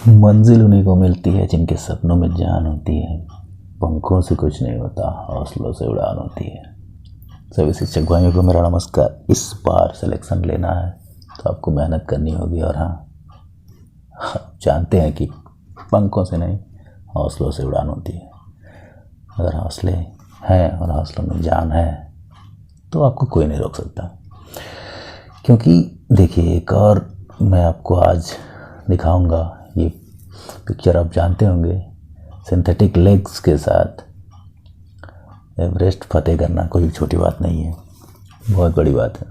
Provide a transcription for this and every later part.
मंजिल उन्हीं को मिलती है जिनके सपनों में जान होती है। पंखों से कुछ नहीं होता, हौसलों से उड़ान होती है। सभी शिक्षक भाइयों को मेरा नमस्कार। इस बार सिलेक्शन लेना है तो आपको मेहनत करनी होगी। और हाँ, जानते हैं कि पंखों से नहीं, हौसलों से उड़ान होती है। अगर हौसले हैं और हौसलों में जान है तो आपको कोई नहीं रोक सकता। क्योंकि देखिए, एक और मैं आपको आज दिखाऊंगा। ये पिक्चर आप जानते होंगे, सिंथेटिक लेग्स के साथ एवरेस्ट फतेह करना कोई छोटी बात नहीं है, बहुत बड़ी बात है।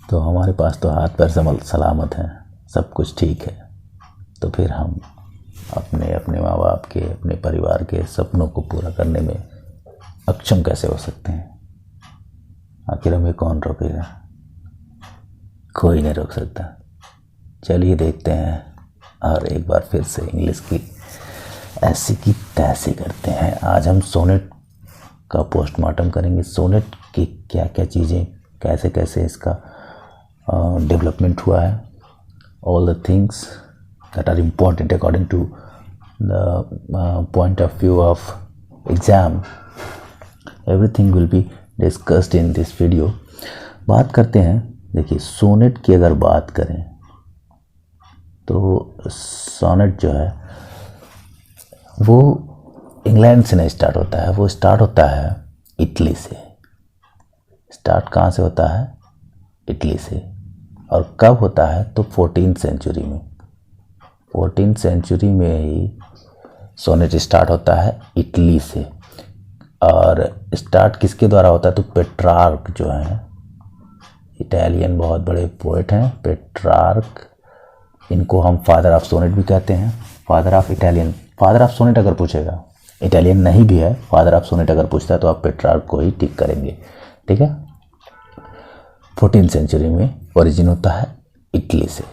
तो हमारे पास तो हाथ पैर सलामत हैं, सब कुछ ठीक है, तो फिर हम अपने माँ बाप के, अपने परिवार के सपनों को पूरा करने में अक्षम कैसे हो सकते हैं? आखिर हमें कौन रोकेगा? कोई नहीं रोक सकता। चलिए देखते हैं, और एक बार फिर से इंग्लिश की ऐसी की तैसी करते हैं। आज हम सोनेट का पोस्टमार्टम करेंगे। सोनेट की क्या क्या चीज़ें, कैसे कैसे इसका डेवलपमेंट हुआ है। All the things that are important according to the point of view of exam, everything will be discussed in this video। बात करते हैं। देखिए, सोनेट की अगर बात करें तो सोनेट जो है वो इंग्लैंड से नहीं स्टार्ट होता है, वो स्टार्ट होता है इटली से। स्टार्ट कहाँ से होता है? इटली से। और कब होता है? तो 14th सेंचुरी में। 14th सेंचुरी में ही सोनेट स्टार्ट होता है इटली से। और स्टार्ट किसके द्वारा होता है? तो पेट्रार्क जो हैं, इटालियन बहुत बड़े पोएट हैं, पेट्रार्क, इनको हम फादर ऑफ सोनेट भी कहते हैं। Father of Italian, father of sonnet अगर पूछेगा, इटालियन नहीं भी है, फादर ऑफ सोनेट अगर पूछता है तो आप पेट्रार्क को ही टिक करेंगे, ठीक है। 14th सेंचुरी में ओरिजिन होता है इटली से।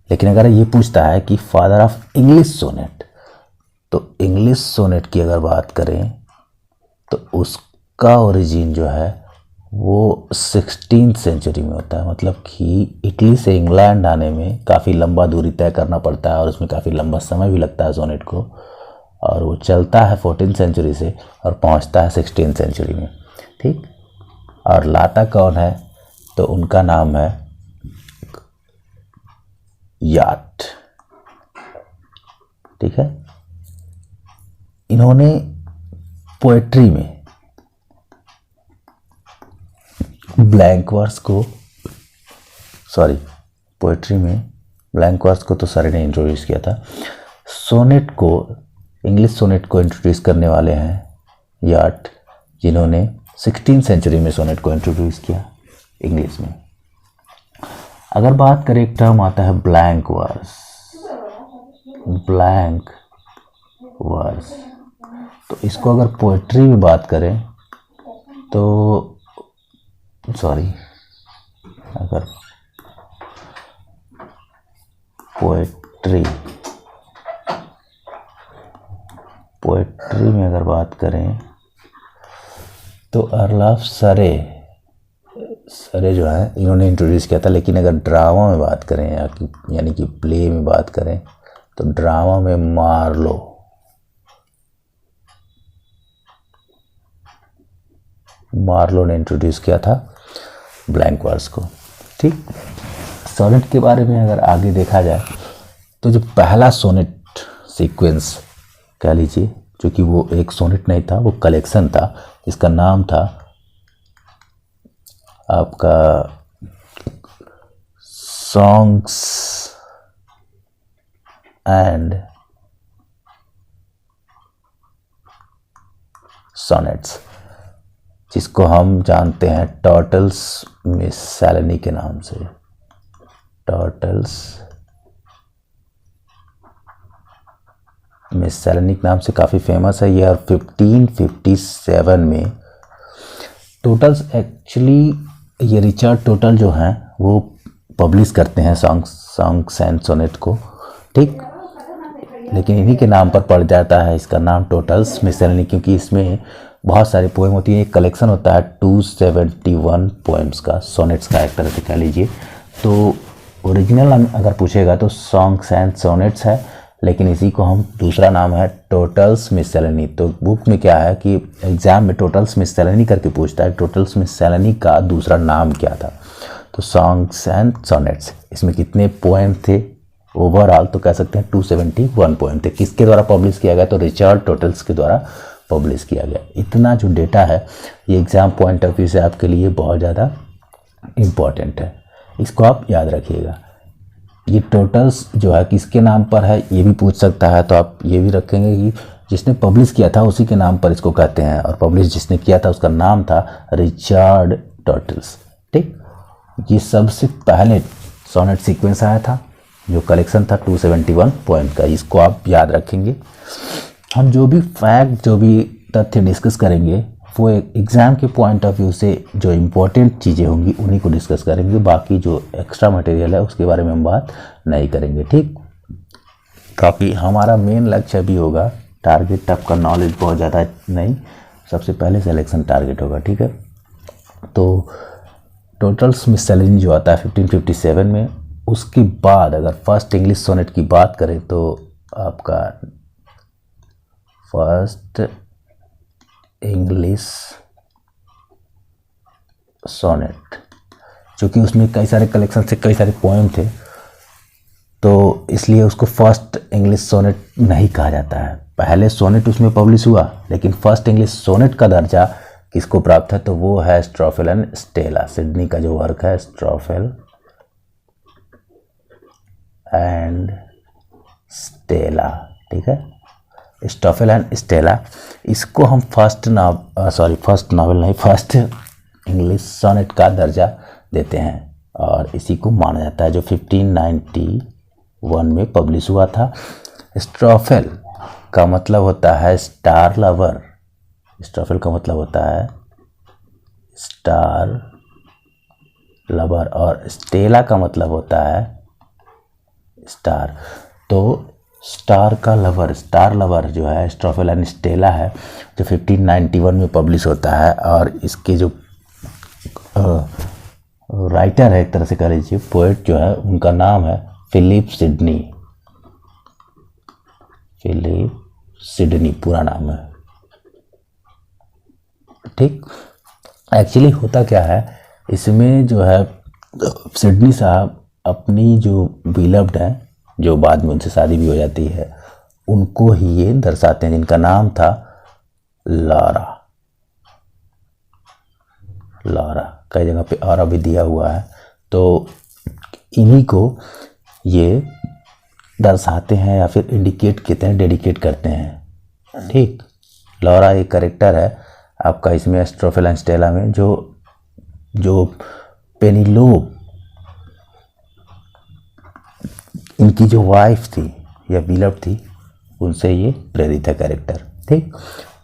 लेकिन अगर ये पूछता है कि फादर ऑफ इंग्लिश सोनेट, तो इंग्लिश सोनेट की अगर बात करें तो उसका ओरिजिन जो है वो 16th सेंचुरी में होता है। मतलब कि इटली से इंग्लैंड आने में काफ़ी लंबा दूरी तय करना पड़ता है और उसमें काफ़ी लंबा समय भी लगता है सोनेट को। और वो चलता है 14th सेंचुरी से और पहुंचता है 16th सेंचुरी में, ठीक। और लाता कौन है? तो उनका नाम है याट, ठीक है। इन्होंने पोएट्री में ब्लैंक वर्स को, पोएट्री में ब्लैंक वर्स को तो सर ने इंट्रोड्यूस किया था। सोनेट को, इंग्लिश सोनेट को इंट्रोड्यूस करने वाले हैं याट, जिन्होंने 16th सेंचुरी में सोनेट को इंट्रोड्यूस किया इंग्लिश में। अगर बात करें, एक टर्म आता है ब्लैंक वर्स। ब्लैंक वर्स, तो इसको अगर पोएट्री में बात करें तो अगर पोएट्री में अगर बात करें तो अर्लाफ सरे जो है, इन्होंने इंट्रोड्यूस किया था। लेकिन अगर ड्रामा में बात करें यानी कि प्ले में बात करें तो ड्रामा में मार्लो ने इंट्रोड्यूस किया था ब्लैंक वर्स को, ठीक। सोनेट के बारे में अगर आगे देखा जाए तो जो पहला सोनेट सीक्वेंस कह लीजिए, जो कि वो एक सोनेट नहीं था, वो कलेक्शन था, इसका नाम था आपका सॉन्ग्स एंड सोनेट्स, जिसको हम जानते हैं टर्टल्स मिससेलेनी के नाम से। टर्टल्स मिससेलेनी के नाम से काफ़ी फेमस है ये। और 1557 में टोटल्स, एक्चुअली ये रिचर्ड टोटल जो हैं वो पब्लिश करते हैं सॉन्ग्स एंड सोनेट को, ठीक। लेकिन इन्हीं के नाम पर पड़ जाता है इसका नाम टोटल्स मिससेलेनी, क्योंकि इसमें बहुत सारी पोएम होती है। एक कलेक्शन होता है 271 पोएम्स का, सोनेट्स का एक तरह से कह लीजिए। तो ओरिजिनल अगर पूछेगा तो सॉन्ग्स एंड सोनेट्स है, लेकिन इसी को हम दूसरा नाम है टोटल्स मिससेलेनी। तो बुक में क्या है कि एग्जाम में टोटल्स मिससेलेनी करके पूछता है, टोटल्स मिससेलेनी का दूसरा नाम क्या था। तो सॉन्ग्स एंड सोनेट्स, इसमें कितने पोएम थे ओवरऑल, तो कह सकते हैं 271 पोएम थे। किसके द्वारा पब्लिश किया गया, तो रिचर्ड टोटल्स के द्वारा पब्लिश किया गया। इतना जो डेटा है ये एग्ज़ाम पॉइंट ऑफ व्यू से आपके लिए बहुत ज़्यादा इम्पॉर्टेंट है, इसको आप याद रखिएगा। ये टोटल्स जो है किसके नाम पर है ये भी पूछ सकता है, तो आप ये भी रखेंगे कि जिसने पब्लिश किया था उसी के नाम पर इसको कहते हैं, और पब्लिश जिसने किया था उसका नाम था रिचर्ड टोटल्स। ठीक, ये सबसे पहले सोनेट सीक्वेंस आया था, जो कलेक्शन था 271 पोएम का, इसको आप याद रखेंगे। हम जो भी फैक्ट, जो भी तथ्य डिस्कस करेंगे वो एग्ज़ाम के पॉइंट ऑफ व्यू से जो इम्पोर्टेंट चीज़ें होंगी उन्हीं को डिस्कस करेंगे, बाकी जो एक्स्ट्रा मटेरियल है उसके बारे में हम बात नहीं करेंगे। ठीक, ताकि हमारा मेन लक्ष्य भी होगा, टारगेट आपका नॉलेज बहुत ज़्यादा नहीं, सबसे पहले सिलेक्शन टारगेट होगा। ठीक है, तो टोटल्स मिससेलेनी जो आता है 1557 में, उसके बाद अगर फर्स्ट इंग्लिश सोनेट की बात करें तो आपका फर्स्ट इंग्लिश सोनेट, चूँकि उसमें कई सारे कलेक्शन से कई सारे पोएम थे तो इसलिए उसको फर्स्ट इंग्लिश सोनेट नहीं कहा जाता है। पहले सोनेट उसमें पब्लिश हुआ, लेकिन फर्स्ट इंग्लिश सोनेट का दर्जा किसको प्राप्त है, तो वो है स्ट्रॉफेल एंड स्टेला। सिडनी का जो वर्क है स्ट्रॉफेल एंड स्टेला, ठीक है, स्टॉफेल एंड स्टेला, इसको हम फर्स्ट नॉवेल नहीं, फर्स्ट इंग्लिश सोनेट का दर्जा देते हैं, और इसी को माना जाता है जो 1591 में पब्लिश हुआ था। स्ट्रॉफेल का मतलब होता है स्टार लवर, स्ट्रॉफेल का मतलब होता है स्टार लवर, और स्टेला का मतलब होता है स्टार। तो स्टार का लवर, स्टार लवर जो है स्ट्रॉफेल एंड स्टेला है, जो 1591 में पब्लिश होता है, और इसके जो राइटर है, एक तरह से कह लीजिए पोएट जो है, उनका नाम है फिलिप सिडनी। फिलिप सिडनी पूरा नाम है। ठीक, एक्चुअली होता क्या है इसमें जो है, सिडनी साहब अपनी जो बिलव्ड है, जो बाद में उनसे शादी भी हो जाती है, उनको ही ये दर्शाते हैं, जिनका नाम था लॉरा। लॉरा कई जगह पे और भी दिया हुआ है, तो इन्हीं को ये दर्शाते हैं या फिर इंडिकेट कहते हैं, डेडिकेट करते हैं। ठीक, लॉरा एक करेक्टर है आपका इसमें स्ट्रॉफेल एंड स्टेला में, जो पेनिलोप इनकी जो वाइफ थी या बिलव थी, उनसे ये प्रेरित है कैरेक्टर। ठीक,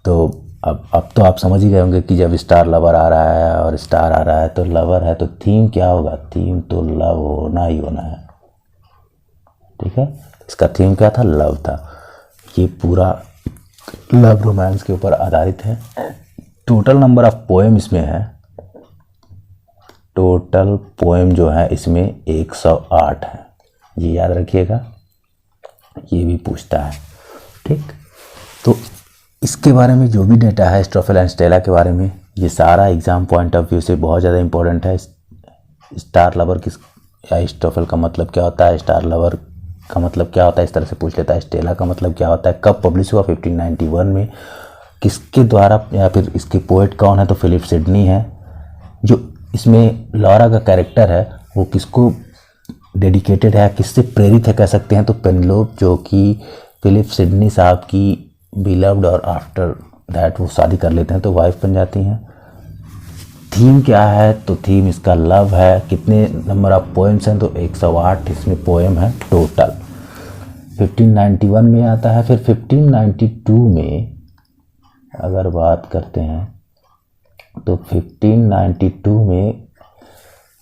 तो अब तो आप समझ ही गए होंगे कि जब स्टार लवर आ रहा है और स्टार आ रहा है तो लवर है, तो थीम क्या होगा, थीम तो लव होना ही होना है। ठीक है, इसका थीम क्या था, लव था। ये पूरा लव रोमांस के ऊपर आधारित है। टोटल नंबर ऑफ पोएम इसमें है, टोटल पोएम जो है इसमें 108 है, ये याद रखिएगा, ये भी पूछता है। ठीक, तो इसके बारे में जो भी डेटा है स्ट्रॉफेल एंड स्टेला के बारे में, ये सारा एग्जाम पॉइंट ऑफ व्यू से बहुत ज़्यादा इंपॉर्टेंट है। स्टार लवर किस, या स्ट्रॉफेल का मतलब क्या होता है, स्टार लवर का मतलब क्या होता है, इस तरह से पूछ लेता है। स्टेला का मतलब क्या होता है, कब पब्लिश हुआ, 1591 में, किसके द्वारा, या फिर इसके पोएट कौन है, तो फिलिप सिडनी है। जो इसमें लॉरा का कैरेक्टर है वो किसको डेडिकेटेड है, किससे प्रेरित है कह सकते हैं, तो पेनिलोप, जो कि फिलिप सिडनी साहब की बिलव्ड, और आफ्टर दैट वो शादी कर लेते हैं तो वाइफ बन जाती हैं। थीम क्या है, तो थीम इसका लव है। कितने नंबर ऑफ पोएम्स हैं, तो 108 इसमें पोएम है टोटल। 1591 में आता है। फिर 1592 में अगर बात करते हैं तो 1592 में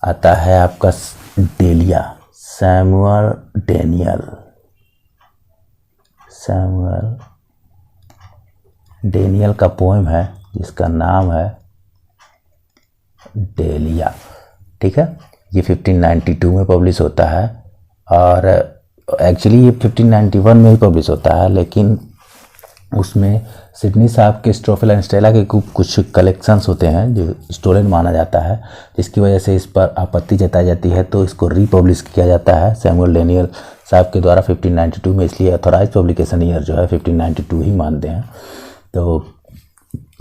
आता है आपका डेलिया, सैमुअल डेनियल का पोएम है जिसका नाम है डेलिया। ठीक है, ये 1592 में पब्लिश होता है, और एक्चुअली ये 1591 में ही पब्लिश होता है, लेकिन उसमें सिडनी साहब के स्ट्रोफिल एंड स्टेला के कुछ कलेक्शंस होते हैं जो स्टोलन माना जाता है, जिसकी वजह से इस पर आपत्ति जताई जाती है, तो इसको रीपब्लिश किया जाता है सैमुअल डेनियल साहब के द्वारा 1592 में। इसलिए ऑथोराइज पब्लिकेशन ईयर जो है 1592 ही मानते हैं। तो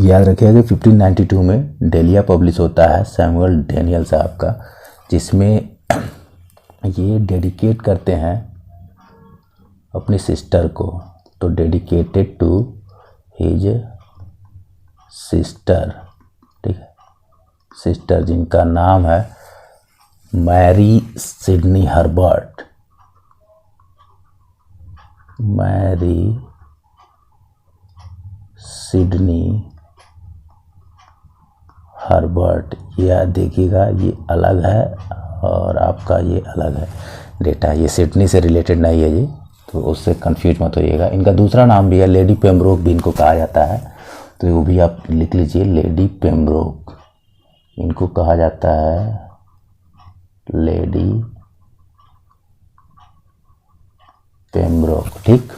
याद रखिएगा 1592 में डेलिया पब्लिश होता है सैमुअल डेनियल साहब का, जिसमें ये डेडिकेट करते हैं अपनी सिस्टर को। तो डेडिकेटेड टू हिज सिस्टर, ठीक है, सिस्टर जिनका नाम है Mary Sidney Herbert, Mary Sidney Herbert. यह देखिएगा ये अलग है और आपका ये अलग है डेटा, ये सिडनी से रिलेटेड नहीं है ये, तो उससे कंफ्यूज मत होइएगा। इनका दूसरा नाम भी है, लेडी पेम्ब्रोक भी इनको कहा जाता है, तो वो भी आप लिख लीजिए, लेडी पेम्ब्रोक इनको कहा जाता है, लेडी पेम्ब्रोक, ठीक।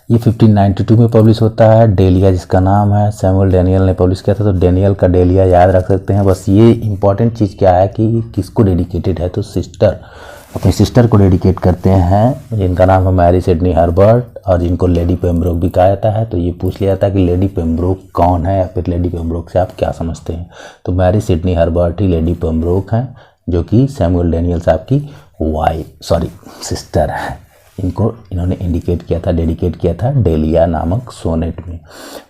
ये 1592 में पब्लिश होता है। डेलिया जिसका नाम है सैमुअल डेनियल ने पब्लिश किया था, तो डेनियल का डेलिया याद रख सकते हैं। बस ये इंपॉर्टेंट चीज़ क्या है कि किसको डेडिकेटेड है, तो सिस्टर, अपनी सिस्टर को डेडिकेट करते हैं, जिनका नाम है मैरी सिडनी हर्बर्ट, और जिनको लेडी पेम्ब्रोक भी कहा जाता है। तो ये पूछ लिया जाता है कि लेडी पेम्ब्रोक कौन है, या फिर लेडी पेम्ब्रोक से आप क्या समझते हैं। तो मैरी सिडनी हर्बर्ट ही लेडी पेम्ब्रोक हैं, जो कि सैमुअल डेनियल साहब की सिस्टर है। इनको इन्होंने इंडिकेट किया था, डेडिकेट किया था डेलिया नामक सोनेट में।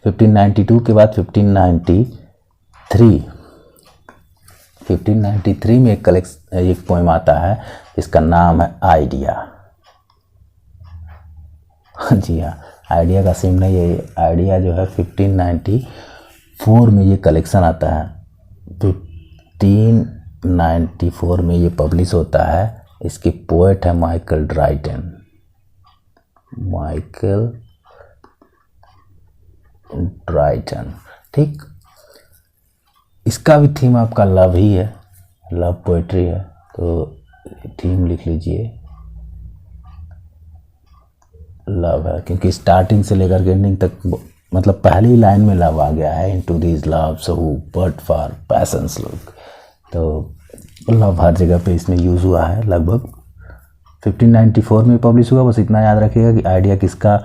1592 के बाद 1593 में एक पोएम आता है जिसका नाम है आइडिया। जी हाँ, आइडिया का सिम नहीं है, आइडिया जो है 1594 में ये कलेक्शन आता है, 1594 में ये पब्लिश होता है। इसके पोएट है माइकल ड्राइटन, ठीक। इसका भी थीम आपका लव ही है, लव पोएट्री है, तो थीम लिख लीजिए लव है, क्योंकि स्टार्टिंग से लेकर के एंडिंग तक मतलब पहली लाइन में लव आ गया है, into this love so but for patience look. तो लव हर जगह पे इसमें यूज़ हुआ है। लगभग 1594 में पब्लिश हुआ। बस इतना याद रखिएगा कि आइडिया किसका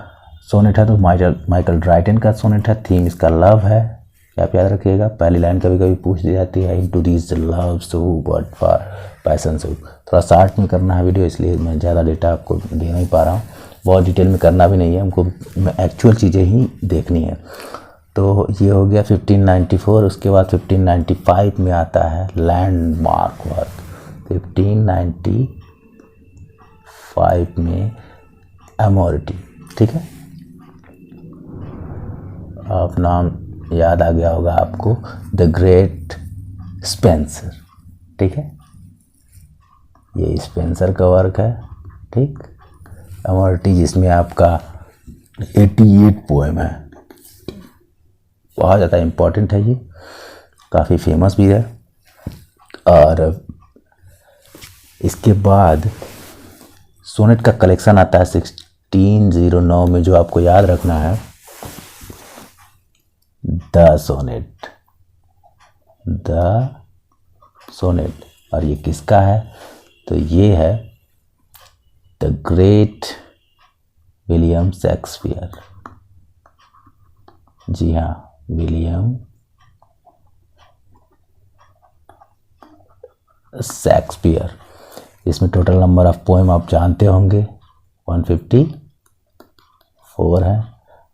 सोनेट है, तो माइकल ड्राइटन का सोनेट है, थीम इसका लव है, आप याद रखिएगा। पहली लाइन कभी कभी पूछ दी जाती है, into this love so but for passion so. थोड़ा शार्ट में करना है वीडियो, इसलिए मैं ज़्यादा डेटा आपको दे नहीं पा रहा हूँ, बहुत डिटेल में करना भी नहीं है हमको, एक्चुअल चीज़ें ही देखनी है। तो ये हो गया 1594। उसके बाद 1595 में आता है लैंडमार्क वर्क। 1595 में एमोरिटी, ठीक है, आप नाम याद आ गया होगा आपको, द ग्रेट स्पेंसर, ठीक है, ये स्पेंसर का वर्क है, ठीक। एमोरिटी जिसमें आपका 88 पोएम है, बहुत ज़्यादा इम्पोर्टेंट है, ये काफ़ी फेमस भी है। और इसके बाद सोनेट का कलेक्शन आता है 1609 में, जो आपको याद रखना है, द सोनेट। और ये किसका है, तो ये है द ग्रेट विलियम शेक्सपियर। जी हाँ, विलियम शेक्सपियर। इसमें टोटल नंबर ऑफ पोएम आप जानते होंगे 154 है,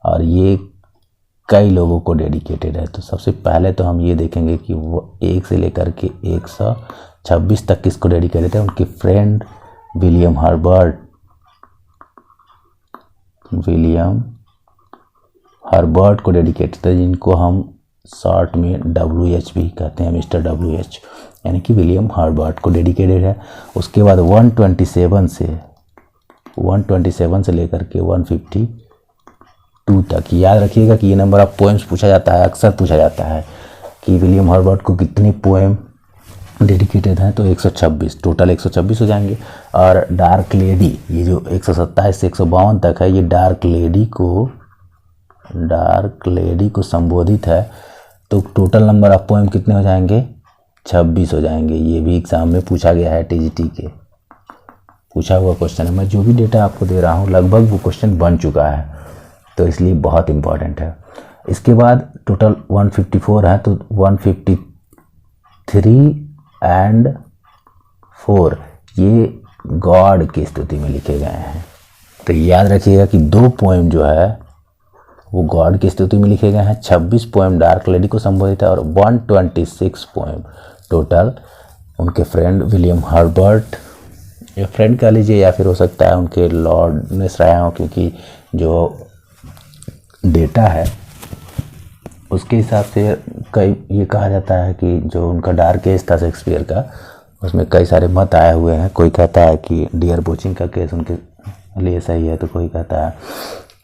और ये कई लोगों को डेडिकेटेड है। तो सबसे पहले तो हम ये देखेंगे कि वो 1 से लेकर के 126 तक किसको डेडिकेटेड है। उनके फ्रेंड विलियम हर्बर्ट को डेडिकेटेड है, जिनको हम शॉर्ट में WH भी कहते हैं, मिस्टर WH, यानी कि विलियम हर्बर्ट को डेडिकेटेड है। उसके बाद 127 से लेकर के 152 तक, याद रखिएगा कि ये नंबर ऑफ पोएम्स पूछा जाता है, अक्सर पूछा जाता है कि विलियम हर्बर्ट को कितनी पोएम डेडिकेटेड हैं तो 126, टोटल 126 हो जाएंगे। और डार्क लेडी, ये जो 127 से 152 तक है, ये डार्क लेडी को संबोधित है, तो टोटल नंबर ऑफ पोएम कितने हो जाएंगे? 26 हो जाएंगे। ये भी एग्जाम में पूछा गया है, टीजीटी के पूछा हुआ क्वेश्चन है। मैं जो भी डेटा आपको दे रहा हूँ लगभग वो क्वेश्चन बन चुका है, तो इसलिए बहुत इंपॉर्टेंट है। इसके बाद टोटल 154 है, तो 153 एंड 4 ये गॉड की स्तुति में लिखे गए हैं। तो याद रखिएगा कि 2 पोएम जो है वो गॉड की स्तुति में लिखे गए हैं, 26 पोएम डार्क लेडी को संबोधित है, और 126 पोएम टोटल उनके फ्रेंड विलियम हर्बर्ट, या फ्रेंड कह लीजिए या फिर हो सकता है उनके लॉर्ड ने सराहा हो, क्योंकि जो डेटा है उसके हिसाब से कई ये कहा जाता है कि जो उनका डार्क केस था शेक्सपियर का, उसमें कई सारे मत आए हुए हैं। कोई कहता है कि डियर बोचिंग का केस उनके लिए सही है, तो कोई कहता है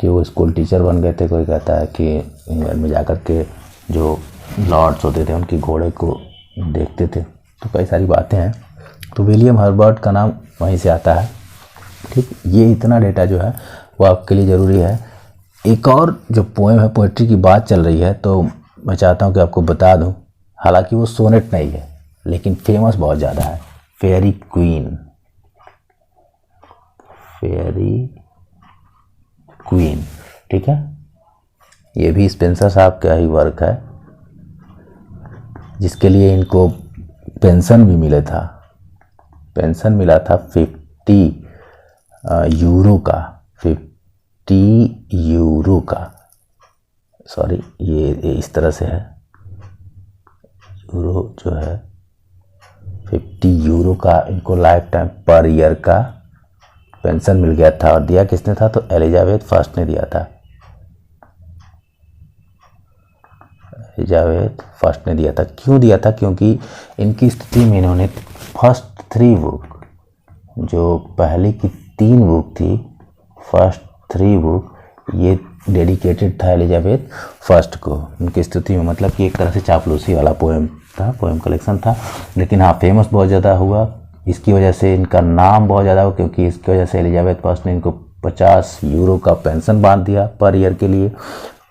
कि वो स्कूल टीचर बन गए थे, कोई कहता है कि इंग्लैंड में जाकर के जो लॉर्ड्स होते थे उनके घोड़े को देखते थे, तो कई सारी बातें हैं। तो विलियम हर्बर्ट का नाम वहीं से आता है। ठीक, ये इतना डेटा जो है वो आपके लिए ज़रूरी है। एक और जो पोएम है, पोइट्री की बात चल रही है, तो मैं चाहता हूँ कि आपको बता दूँ, हालांकि वो सोनेट नहीं है लेकिन फेमस बहुत ज़्यादा है, फेयरी क्वीन। ठीक है, ये भी स्पेंसर साहब का ही वर्क है, जिसके लिए इनको पेंशन भी मिला था 50 यूरो का, सॉरी ये इस तरह से है, यूरो जो है 50 यूरो का इनको लाइफ टाइम पर ईयर का पेंशन मिल गया था। और दिया किसने था? तो एलिजाबेथ फर्स्ट ने दिया था। क्यों दिया था? क्योंकि इनकी स्थिति में इन्होंने फर्स्ट 3 बुक, जो पहले की 3 बुक थी, फर्स्ट 3 बुक ये डेडिकेटेड था एलिजाबेथ फर्स्ट को उनकी स्तुति में। मतलब कि एक तरह से चापलूसी वाला पोएम कलेक्शन था। लेकिन हाँ, फेमस बहुत ज़्यादा हुआ, इसकी वजह से इनका नाम बहुत ज़्यादा हुआ, क्योंकि इसकी वजह से एलिजाबेथ फर्स्ट ने इनको 50 यूरो का पेंशन बांध दिया पर ईयर के लिए।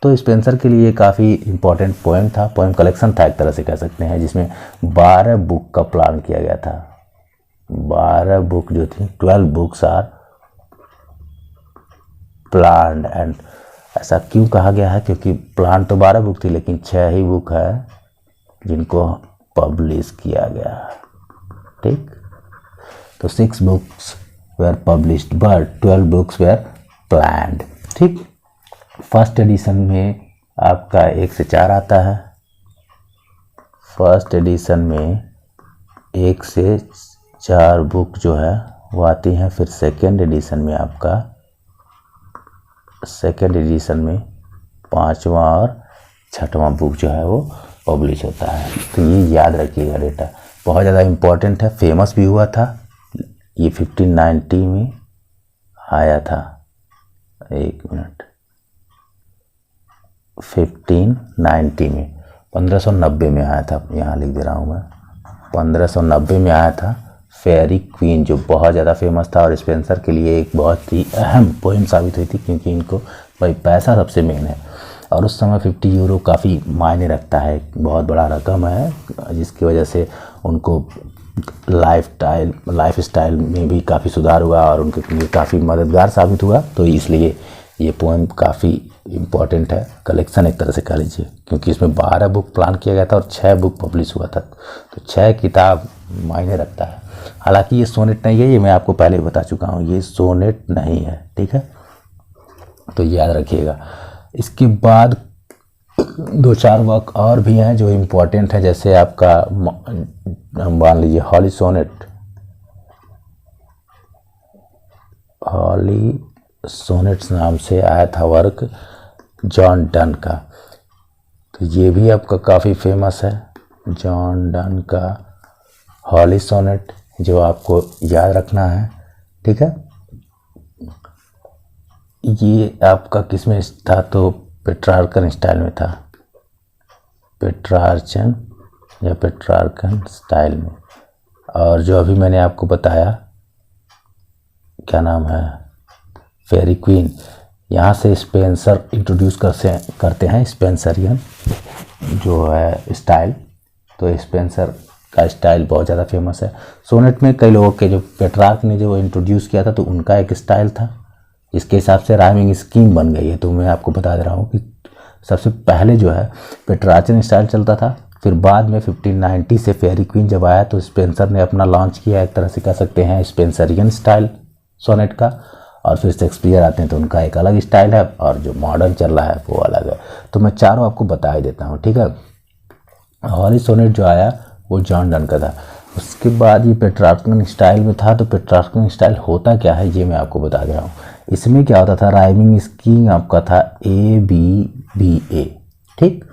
तो स्पेंसर के लिए काफ़ी इम्पोर्टेंट पोएम कलेक्शन था, एक तरह से कह सकते हैं, जिसमें 12 बुक का प्लान किया गया था। 12 बुक जो थी, 12 बुक्स आर प्लान्ड। एंड ऐसा क्यों कहा गया है? क्योंकि प्लान तो 12 बुक थी, लेकिन 6 ही बुक है जिनको पब्लिश किया गया। ठीक, तो 6 books were published but 12 books were planned. ठीक, फर्स्ट एडिशन में आपका 1 से 4 आता है। फर्स्ट एडिशन में 1 से 4 बुक जो है वो आती हैं। फिर सेकेंड एडिशन में आपका में 5वां और 6वां बुक जो है वो पब्लिश होता है। तो ये याद रखिएगा, डेटा बहुत ज़्यादा इम्पोर्टेंट है, फेमस भी हुआ था। ये 1590 में आया था, 1 मिनट, 1590 में, 1590 में आया था, यहाँ लिख दे रहा हूँ मैं, 1590 में आया था फेयरी क्वीन, जो बहुत ज़्यादा फेमस था और स्पेंसर के लिए एक बहुत ही अहम पोएम साबित हुई थी, क्योंकि इनको भाई पैसा सबसे मेन है। और उस समय 50 यूरो काफ़ी मायने रखता है, बहुत बड़ा रकम है, जिसकी वजह से उनको लाइफ स्टाइल में भी काफ़ी सुधार हुआ और उनके लिए काफ़ी मददगार साबित हुआ। तो इसलिए ये पोएम काफ़ी इम्पॉर्टेंट है, कलेक्शन एक तरह से कह लीजिए, क्योंकि इसमें 12 बुक प्लान किया गया था और 6 बुक पब्लिश हुआ था। तो 6 किताब मायने रखता है। हालांकि ये सोनेट नहीं है, ये मैं आपको पहले ही बता चुका हूँ, ये सोनेट नहीं है। ठीक है, तो याद रखिएगा। इसके बाद 2-4 वर्क और भी हैं जो इम्पोर्टेंट है, जैसे आपका मान लीजिए हॉली सोनेट्स नाम से आया था वर्क जॉन डन का। तो ये भी आपका काफ़ी फेमस है, जॉन डन का हॉली सोनेट, जो आपको याद रखना है। ठीक है, ये आपका किस में था? तो पेट्रार्कन स्टाइल में था, पेट्रार्कन स्टाइल में। और जो अभी मैंने आपको बताया क्या नाम है, फेरी क्वीन, यहाँ से स्पेंसर इंट्रोड्यूस करते हैं स्पेंसरियन जो है स्टाइल। तो स्पेंसर का स्टाइल बहुत ज़्यादा फेमस है। सोनेट में कई लोगों के, जो पेट्रार्क ने जो इंट्रोड्यूस किया था तो उनका एक स्टाइल था, इसके हिसाब से राइमिंग स्कीम बन गई है। तो मैं आपको बता दे रहा हूँ कि सबसे पहले जो है पेट्रार्चन स्टाइल चलता था, फिर बाद में 1590 से फेरी क्वीन जब आया तो स्पेंसर ने अपना लॉन्च किया, एक तरह से कह सकते हैं स्पेंसरियन स्टाइल सोनेट का। और फिर शेक्सपियर आते हैं तो उनका एक अलग स्टाइल है, और जो मॉडर्न चल रहा है वो अलग है। तो मैं चारों आपको बता ही देता हूँ, ठीक है। हॉली सोनेट जो आया वो जॉन डन का था। उसके बाद ये पेट्रार्कन स्टाइल में था। तो पेट्रार्कन स्टाइल होता क्या है ये मैं आपको बता दे रहा हूँ। इसमें क्या होता था, राइमिंग स्कीम आपका था ABBA, ठीक,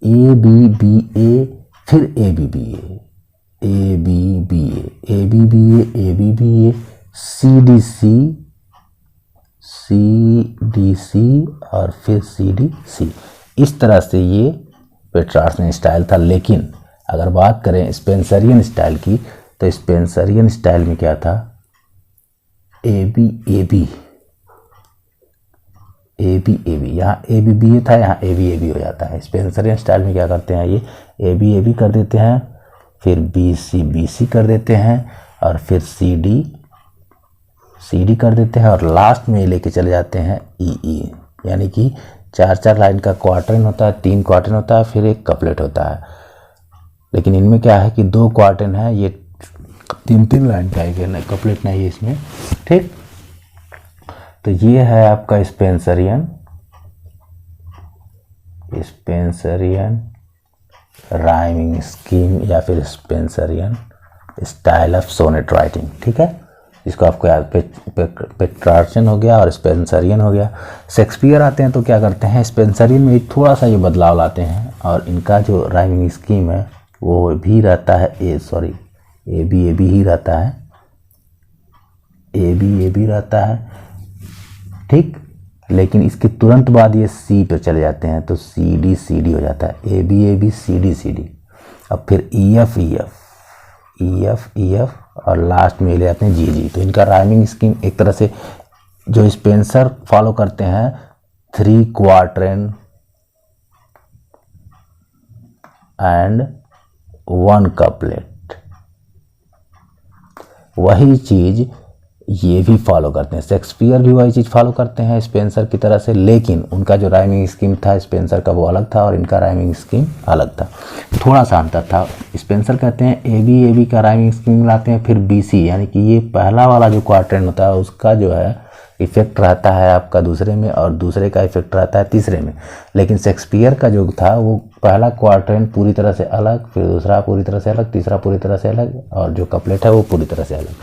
ABBA, फिर ABBA, ABBA, ABBA, ABBA, CDC, CDC और फिर CDC। इस तरह से ये पेट्रार्कन स्टाइल था। लेकिन अगर बात करें स्पेंसरियन स्टाइल की, तो स्पेंसरियन स्टाइल में क्या था, ABAB, यहाँ ABBA था, यहाँ ABAB हो जाता है। स्पेंसरियन स्टाइल में क्या करते हैं, ये ABAB कर देते हैं, फिर BC कर देते हैं, और फिर CD कर देते हैं, और लास्ट में लेके चले जाते हैं EE। यानी कि 4 लाइन का क्वार्टरन होता है, 3 क्वार्टरन होता है, फिर एक कपलेट होता है। लेकिन इनमें क्या है कि 2 क्वार्टरन है, ये 3 लाइन का है, कपलेट नहीं है इसमें, ठीक। तो ये है आपका स्पेंसरियन राइमिंग स्कीम या फिर Spenserian style of sonnet writing, ठीक है। इसको आपको याद, पेट्रार्चन हो गया और स्पेंसरियन हो गया। शेक्सपियर आते हैं तो क्या करते हैं, स्पेंसरियन में थोड़ा सा ये बदलाव लाते हैं, और इनका जो राइमिंग स्कीम है वो भी रहता है ABAB ही रहता है, ABAB रहता है, ठीक। लेकिन इसके तुरंत बाद ये C पर चले जाते हैं तो CD हो जाता है, ABAB CD। अब फिर EF और लास्ट में ले जाते हैं GG। तो इनका राइमिंग स्कीम एक तरह से जो स्पेंसर फॉलो करते हैं, 3 क्वार्टरन एंड 1 कपलेट, वही चीज ये भी फॉलो करते हैं। शेक्सपियर भी वही चीज़ फॉलो करते हैं स्पेंसर की तरह से, लेकिन उनका जो राइमिंग स्कीम था स्पेंसर का वो अलग था, और इनका राइमिंग स्कीम अलग था, थोड़ा सा अंतर था। स्पेंसर कहते हैं ABAB का राइमिंग स्कीम लाते हैं, फिर BC, यानी कि ये पहला वाला जो क्वार्टरन होता है उसका जो है इफेक्ट रहता है आपका दूसरे में, और दूसरे का इफेक्ट रहता है तीसरे में। लेकिन शेक्सपियर का जो था वो पहला क्वार्टरन पूरी तरह से अलग, फिर दूसरा पूरी तरह से अलग, तीसरा पूरी तरह से अलग, और जो कपलेट है वो पूरी तरह से अलग।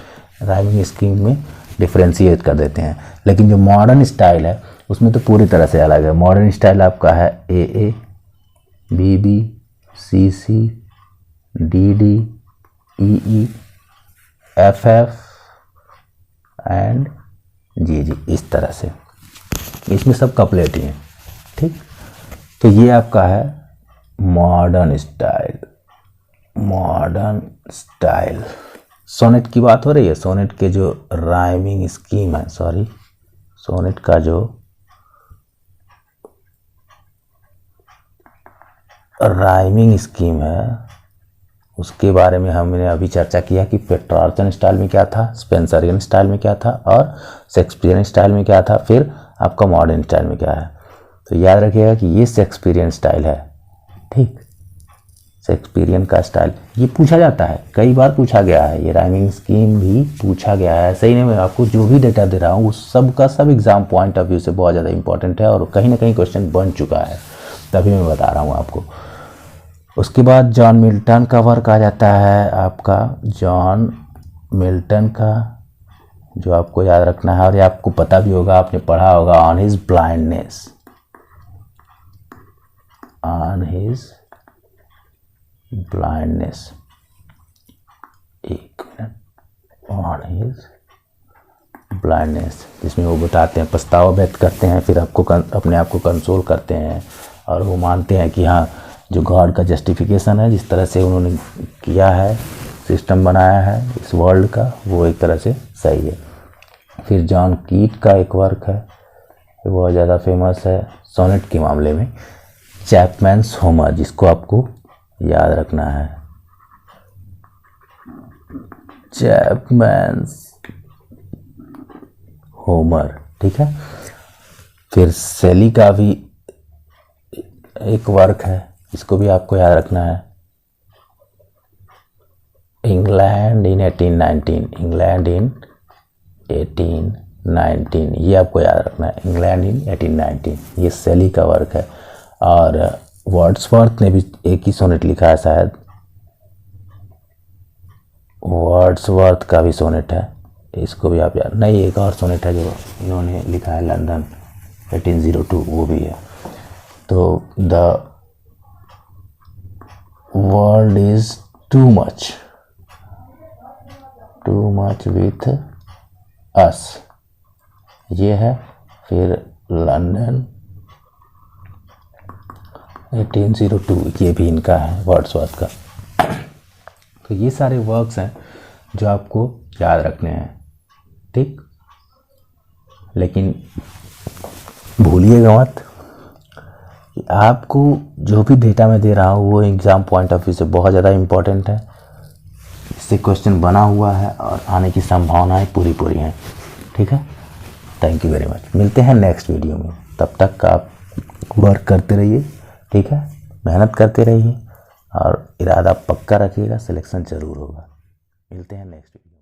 राइमिंग स्कीम में डिफ्रेंशिएट कर देते हैं। लेकिन जो मॉडर्न स्टाइल है उसमें तो पूरी तरह से अलग है। मॉडर्न स्टाइल आपका है AA, BB, CC, DD, EE, FF and GG, इस तरह से। इसमें सब कपलेट ही हैं, ठीक। तो ये आपका है मॉडर्न स्टाइल। सोनेट की बात हो रही है। सोनेट के जो राइमिंग स्कीम है, सोनेट का जो राइमिंग स्कीम है उसके बारे में हमने अभी चर्चा किया कि पेट्रार्चन स्टाइल में क्या था, स्पेंसरियन स्टाइल में क्या था, और शेक्सपियरियन स्टाइल में क्या था, फिर आपका मॉडर्न स्टाइल में क्या है। तो याद रखिएगा कि ये शेक्सपियरियन स्टाइल है, ठीक। शेक्सपियरियन का स्टाइल ये पूछा जाता है, कई बार पूछा गया है, ये राइमिंग स्कीम भी पूछा गया है। सही नहीं, मैं आपको जो भी डेटा दे रहा हूँ वो सब का सब एग्जाम पॉइंट ऑफ व्यू से बहुत ज़्यादा इंपॉर्टेंट है, और कहीं ना कहीं क्वेश्चन बन चुका है, तभी मैं बता रहा हूँ आपको। उसके बाद जॉन मिल्टन का वर्क आ जाता है आपका, जॉन मिल्टन का, जो आपको याद रखना है, और ये आपको पता भी होगा, आपने पढ़ा होगा, ऑन हिज ब्लाइंडनेस, एक मिनट, ऑन हिज ब्लाइंडनेस, जिसमें वो बताते हैं, पछतावा व्यक्त करते हैं, फिर आपको अपने आप को कंसोल करते हैं, और वो मानते हैं कि हाँ जो गॉड का जस्टिफिकेशन है जिस तरह से उन्होंने किया है सिस्टम बनाया है इस वर्ल्ड का, वो एक तरह से सही है। फिर जॉन कीट का एक वर्क है, बहुत ज़्यादा फेमस है सोनेट के मामले में, चैपमैन्स होमर, जिसको आपको याद रखना है, चैपमैन्स होमर, ठीक है। फिर सेली का भी एक वर्क है, इसको भी आपको याद रखना है, इंग्लैंड इन 1819, इंग्लैंड इन 1819, ये आपको याद रखना है, इंग्लैंड इन 1819, ये सेली का वर्क है। और वर्ड्सवर्थ ने भी एक ही सोनेट लिखा है शायद, वर्ड्सवर्थ का भी सोनेट है, इसको भी आप याद, नहीं एक और सोनेट है जो इन्होंने लिखा है लंदन 1802, वो भी है। तो the world is too much with us, ये है। फिर लंदन 1802, ये भी इनका है वर्ड्सवर्थ का। तो ये सारे वर्क्स हैं जो आपको याद रखने हैं, ठीक। लेकिन भूलिएगा मत कि आपको जो भी डेटा मैं दे रहा हूँ वो एग्ज़ाम पॉइंट ऑफ व्यू से बहुत ज़्यादा इम्पोर्टेंट है, इससे क्वेश्चन बना हुआ है और आने की संभावनाएं पूरी हैं, ठीक है। थैंक यू वेरी मच, मिलते हैं नेक्स्ट वीडियो में, तब तक आप वर्क करते रहिए, ठीक है, मेहनत करते रहिए और इरादा पक्का रखिएगा, सिलेक्शन ज़रूर होगा। मिलते हैं नेक्स्ट वीडियो।